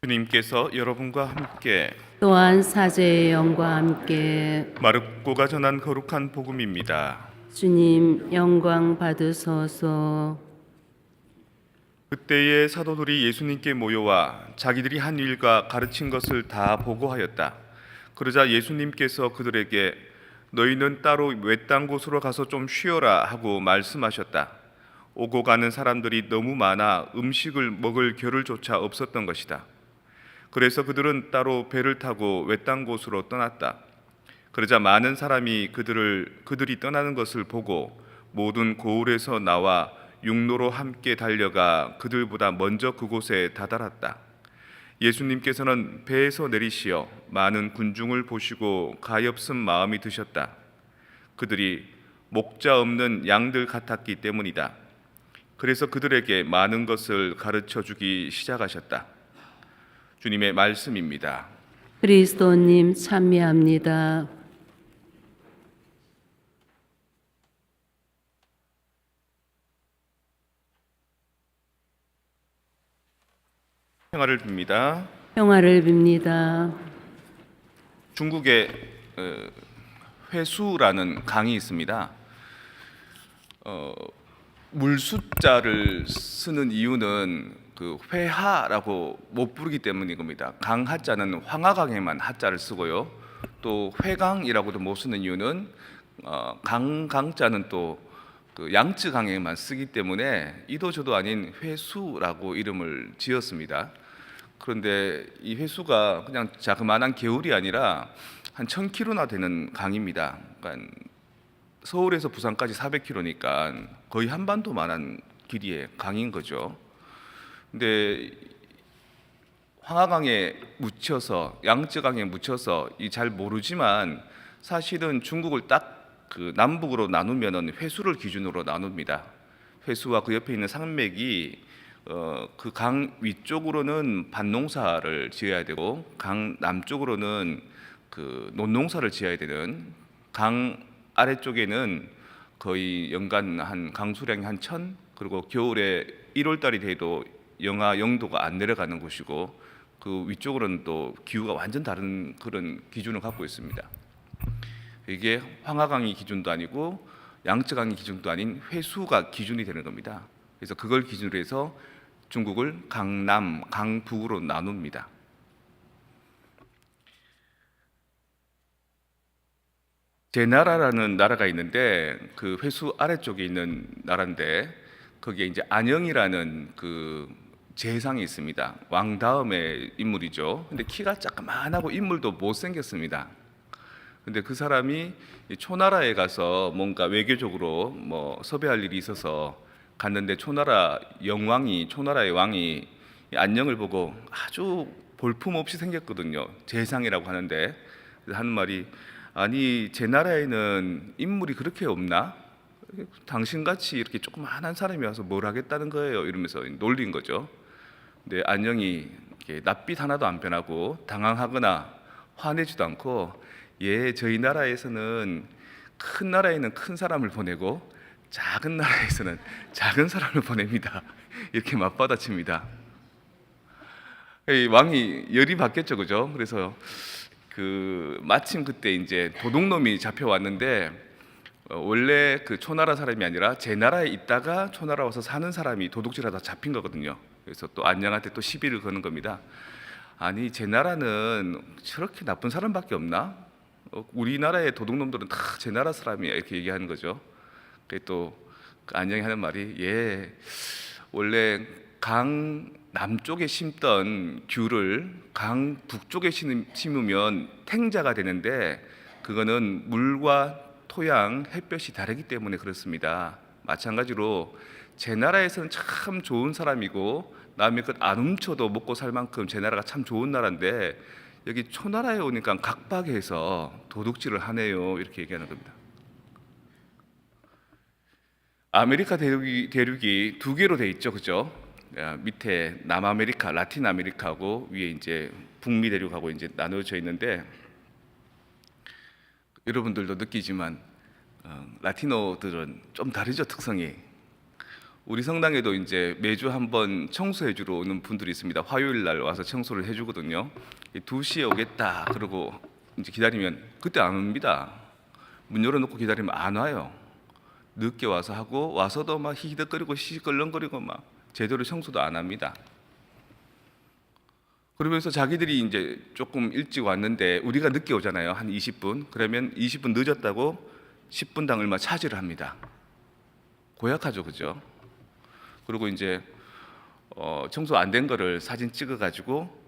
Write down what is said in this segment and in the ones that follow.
주님께서 여러분과 함께 또한 사제의 영과 함께 마르코가 전한 거룩한 복음입니다. 주님 영광 받으소서. 그때의 사도들이 예수님께 모여와 자기들이 한 일과 가르친 것을 다 보고하였다. 그러자 예수님께서 그들에게 너희는 따로 외딴 곳으로 가서 좀 쉬어라 하고 말씀하셨다. 오고 가는 사람들이 너무 많아 음식을 먹을 겨를조차 없었던 것이다. 그래서 그들은 따로 배를 타고 외딴 곳으로 떠났다. 그러자 많은 사람이 그들이 떠나는 것을 보고 모든 고을에서 나와 육로로 함께 달려가 그들보다 먼저 그곳에 다다랐다. 예수님께서는 배에서 내리시어 많은 군중을 보시고 가엾은 마음이 드셨다. 그들이 목자 없는 양들 같았기 때문이다. 그래서 그들에게 많은 것을 가르쳐 주기 시작하셨다. 주님의 말씀입니다. 그리스도님 찬미합니다. 평화를 빕니다. 평화를 빕니다. 중국에 회수라는 강이 있습니다. 물숫자를 쓰는 이유는 그 회하라고 못 부르기 때문인 겁니다. 강하자는 황하강에만 하자를 쓰고요. 또 회강이라고도 못 쓰는 이유는 강자는 또 그 양쯔강에만 쓰기 때문에 이도저도 아닌 회수라고 이름을 지었습니다. 그런데 이 회수가 그냥 자그마한 개울이 아니라 한 1000km나 되는 강입니다. 그러니까 서울에서 부산까지 400km니까 거의 한반도만한 길이의 강인 거죠. 근데 황하강에 묻혀서 양쯔강에 묻혀서 이 잘 모르지만 사실은 중국을 딱 그 남북으로 나누면은 회수를 기준으로 나눕니다. 회수와 그 옆에 있는 산맥이 그 강 위쪽으로는 밭농사를 지어야 되고 강 남쪽으로는 그 논농사를 지어야 되는, 강 아래쪽에는 거의 연간 한 강수량이 한 1000, 그리고 겨울에 1월 달이 돼도 영하 0도가 안 내려가는 곳이고 그 위쪽으로는 또 기후가 완전 다른 그런 기준을 갖고 있습니다. 이게 황하강이 기준도 아니고 양쯔강이 기준도 아닌 회수가 기준이 되는 겁니다. 그래서 그걸 기준으로 해서 중국을 강남, 강북으로 나눕니다. 제나라라는 나라가 있는데 그 회수 아래쪽에 있는 나라인데 거기에 이제 안영이라는 그 재상이 있습니다. 왕 다음의 인물이죠. 근데 키가 조그만하고 인물도 못생겼습니다. 근데 그 사람이 초나라에 가서 뭔가 외교적으로 뭐 섭외할 일이 있어서 갔는데 초나라의 왕이 안녕을 보고 아주 볼품없이 생겼거든요. 재상이라고 하는데 하는 말이, 아니 제 나라에는 인물이 그렇게 없나? 당신같이 이렇게 조그만한 사람이 와서 뭘 하겠다는 거예요? 이러면서 놀린 거죠. 근데 안녕이 낯빛 하나도 안 변하고 당황하거나 화내지도 않고, 예, 저희 나라에서는 큰 나라에는 큰 사람을 보내고 작은 나라에서는 작은 사람을 보냅니다. 이렇게 맞받아칩니다. 이 왕이 열이 받겠죠, 그죠? 그래서 그 마침 그때 이제 도둑놈이 잡혀왔는데 원래 그 초나라 사람이 아니라 제 나라에 있다가 초나라 와서 사는 사람이 도둑질하다 잡힌 거거든요. 그래서 또 안녕한테 또 시비를 거는 겁니다. 아니 제 나라는 저렇게 나쁜 사람밖에 없나? 우리나라의 도둑놈들은 다 제 나라 사람이야, 이렇게 얘기하는 거죠. 또 안녕이 하는 말이, 예, 원래 강 남쪽에 심던 귤을 강 북쪽에 심으면 탱자가 되는데 그거는 물과 토양, 햇볕이 다르기 때문에 그렇습니다. 마찬가지로 제 나라에서는 참 좋은 사람이고 남의 것 안 훔쳐도 먹고 살 만큼 제 나라가 참 좋은 나라인데 여기 초나라에 오니까 각박해서 도둑질을 하네요, 이렇게 얘기하는 겁니다. 아메리카 대륙이 두 개로 돼 있죠, 그죠? 밑에 남아메리카, 라틴 아메리카고 위에 이제 북미 대륙하고 이제 나누어져 있는데, 여러분들도 느끼지만 라티노들은 좀 다르죠, 특성이. 우리 성당에도 이제 매주 한번 청소해 주러 오는 분들이 있습니다. 화요일 날 와서 청소를 해 주거든요. 2시에 오겠다 그러고 이제 기다리면 그때 안 옵니다. 문 열어놓고 기다리면 안 와요. 늦게 와서 하고 와서도 막 히히덕거리고 시시껄렁거리고 막 제대로 청소도 안 합니다. 그러면서 자기들이 이제 조금 일찍 왔는데 우리가 늦게 오잖아요. 한 20분. 그러면 20분 늦었다고 10분당 얼마 차지를 합니다. 고약하죠, 그죠? 그리고 이제 청소 안 된 거를 사진 찍어가지고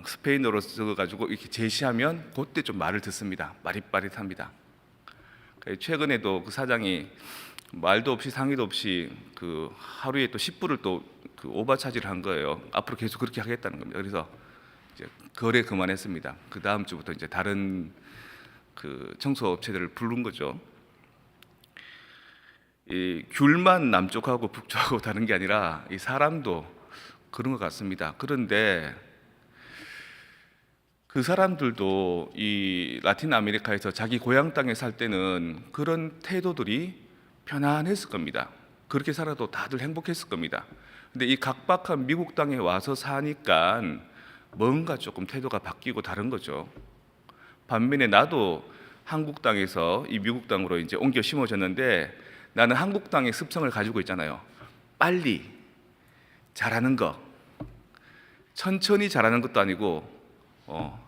스페인어로 써가지고 이렇게 제시하면 그때 좀 말을 듣습니다. 빠릿빠릿합니다. 최근에도 그 사장이 말도 없이 상의도 없이 그 하루에 또 10불을 또 그 오버 차지를 한 거예요. 앞으로 계속 그렇게 하겠다는 겁니다. 그래서 이제 거래 그만했습니다. 그 다음 주부터 이제 다른 그 청소 업체들을 부른 거죠. 이 귤만 남쪽하고 북쪽하고 다른 게 아니라 이 사람도 그런 것 같습니다. 그런데 그 사람들도 이 라틴 아메리카에서 자기 고향 땅에 살 때는 그런 태도들이 편안했을 겁니다. 그렇게 살아도 다들 행복했을 겁니다. 근데 이 각박한 미국 땅에 와서 사니까 뭔가 조금 태도가 바뀌고 다른 거죠. 반면에 나도 한국 땅에서 이 미국 땅으로 이제 옮겨 심어졌는데 나는 한국 땅의 습성을 가지고 있잖아요. 빨리 잘하는 거, 천천히 잘하는 것도 아니고,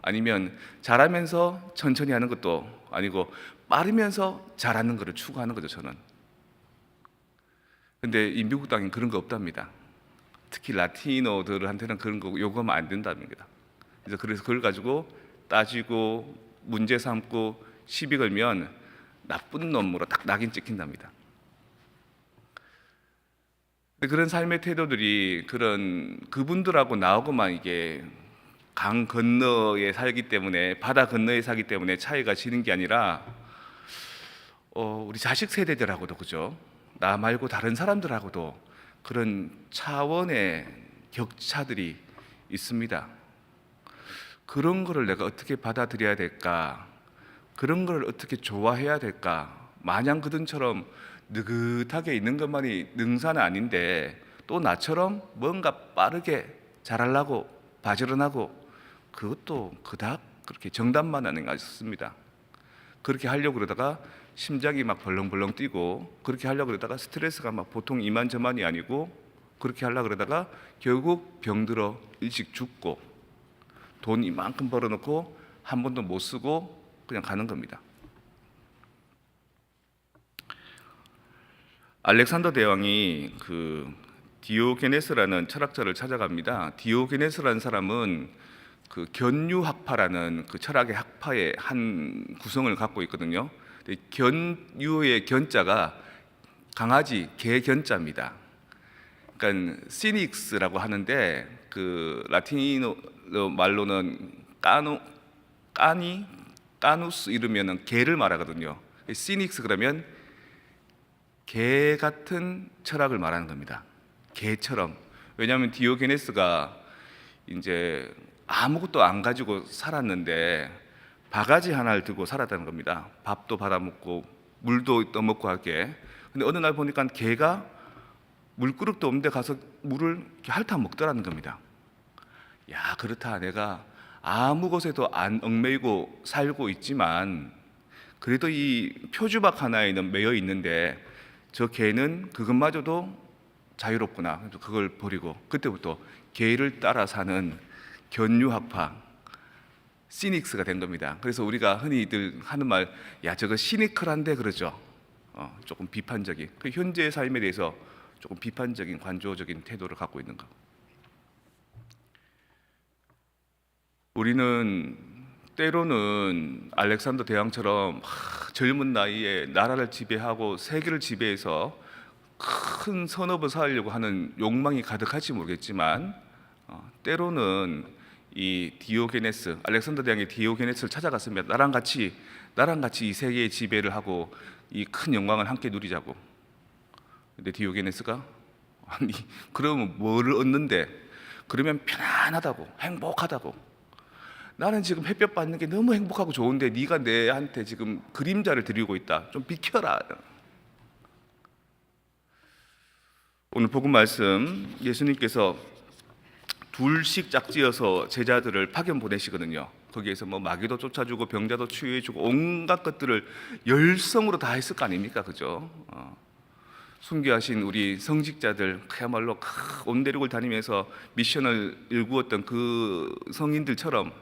아니면 잘하면서 천천히 하는 것도 아니고 빠르면서 잘하는 것을 추구하는 거죠, 저는. 근데 이 미국 땅엔 그런 거 없답니다. 특히 라티노들한테는 그런 거 요구하면 안 된답니다. 그래서 그걸 가지고 따지고 문제 삼고 시비 걸면 나쁜 놈으로 딱 낙인 찍힌답니다. 그런 삶의 태도들이 그런 그분들하고 나하고만 이게 강 건너에 살기 때문에 바다 건너에 살기 때문에 차이가 지는 게 아니라 우리 자식 세대들하고도 그죠? 나 말고 다른 사람들하고도 그런 차원의 격차들이 있습니다. 그런 거를 내가 어떻게 받아들여야 될까? 그런 걸 어떻게 좋아해야 될까? 마냥 그들처럼 느긋하게 있는 것만이 능사는 아닌데 또 나처럼 뭔가 빠르게 잘하려고 바지런하고 그것도 그닥 그렇게 정답만은 아니었습니다. 그렇게 하려고 그러다가 심장이 막 벌렁벌렁 뛰고 그렇게 하려고 그러다가 스트레스가 막 보통 이만저만이 아니고 그렇게 하려고 그러다가 결국 병들어 일찍 죽고 돈 이만큼 벌어놓고 한 번도 못 쓰고 그냥 가는 겁니다. 알렉산더 대왕이 그 디오게네스라는 철학자를 찾아갑니다. 디오게네스라는 사람은 그 견유학파라는 그 철학의 학파의 한 구성을 갖고 있거든요. 견유의 견자가 강아지 개 견자입니다. 그러니까 시닉스라고 하는데 그 라틴어 말로는 까누스 이르면은 개를 말하거든요. 시닉스 그러면 개 같은 철학을 말하는 겁니다. 개처럼. 왜냐하면 디오게네스가 이제 아무것도 안 가지고 살았는데 바가지 하나를 들고 살았다는 겁니다. 밥도 받아먹고 물도 떠먹고 하게. 근데 어느 날 보니까 개가 물그릇도 없는데 가서 물을 이렇게 핥아 먹더라는 겁니다. 야, 그렇다. 내가 아무 곳에도 안 얽매이고 살고 있지만 그래도 이 표주박 하나에는 매여 있는데 저 개는 그것마저도 자유롭구나. 그래서 그걸 버리고 그때부터 개를 따라 사는 견유학파 시닉스가 된 겁니다. 그래서 우리가 흔히들 하는 말, 야 저거 시니컬한데 그러죠. 조금 비판적인 그 현재의 삶에 대해서 조금 비판적인 관조적인 태도를 갖고 있는 것. 우리는 때로는 알렉산더 대왕처럼 젊은 나이에 나라를 지배하고 세계를 지배해서 큰 선업을 쌓으려고 하는 욕망이 가득할지 모르겠지만 때로는 이 디오게네스, 알렉산더 대왕의 디오게네스를 찾아갔습니다. 나랑 같이 이 세계의 지배를 하고 이 큰 영광을 함께 누리자고. 근데 디오게네스가 아니 그러면 뭐를 얻는데? 그러면 편안하다고, 행복하다고. 나는 지금 햇볕 받는 게 너무 행복하고 좋은데 네가 내한테 지금 그림자를 드리고 있다. 좀 비켜라. 오늘 복음 말씀 예수님께서 둘씩 짝지어서 제자들을 파견 보내시거든요. 거기에서 뭐 마귀도 쫓아주고 병자도 치유해주고 온갖 것들을 열성으로 다 했을 거 아닙니까, 그죠? 순교하신 우리 성직자들 그야말로 온 대륙을 다니면서 미션을 일구었던 그 성인들처럼,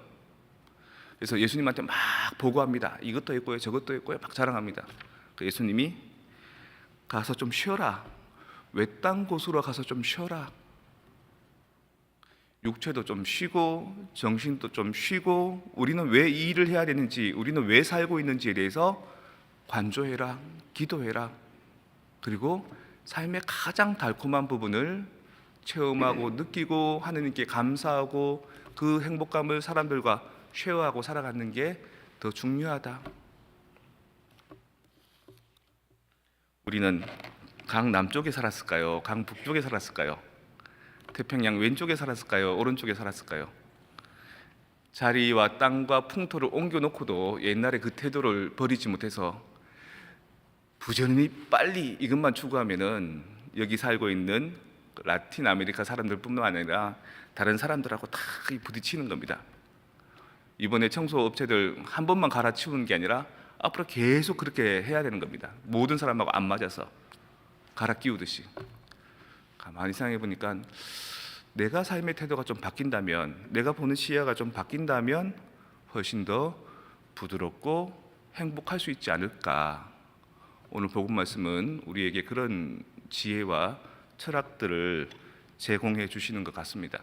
그래서 예수님한테 막 보고합니다. 이것도 했고요, 저것도 했고요, 막 자랑합니다. 그 예수님이 가서 좀 쉬어라. 외딴 곳으로 가서 좀 쉬어라. 육체도 좀 쉬고 정신도 좀 쉬고 우리는 왜 이 일을 해야 되는지, 우리는 왜 살고 있는지에 대해서 관조해라, 기도해라. 그리고 삶의 가장 달콤한 부분을 체험하고 느끼고 하느님께 감사하고 그 행복감을 사람들과 쉐어하고 살아가는 게 더 중요하다. 우리는 강 남쪽에 살았을까요? 강 북쪽에 살았을까요? 태평양 왼쪽에 살았을까요? 오른쪽에 살았을까요? 자리와 땅과 풍토를 옮겨놓고도 옛날에 그 태도를 버리지 못해서 부지런히 빨리 이것만 추구하면은 여기 살고 있는 라틴 아메리카 사람들뿐만 아니라 다른 사람들하고 다 부딪히는 겁니다. 이번에 청소 업체들 한 번만 갈아치우는 게 아니라 앞으로 계속 그렇게 해야 되는 겁니다. 모든 사람하고 안 맞아서 갈아 끼우듯이. 가만히 생각해 보니까 내가 삶의 태도가 좀 바뀐다면, 내가 보는 시야가 좀 바뀐다면 훨씬 더 부드럽고 행복할 수 있지 않을까. 오늘 복음 말씀은 우리에게 그런 지혜와 철학들을 제공해 주시는 것 같습니다.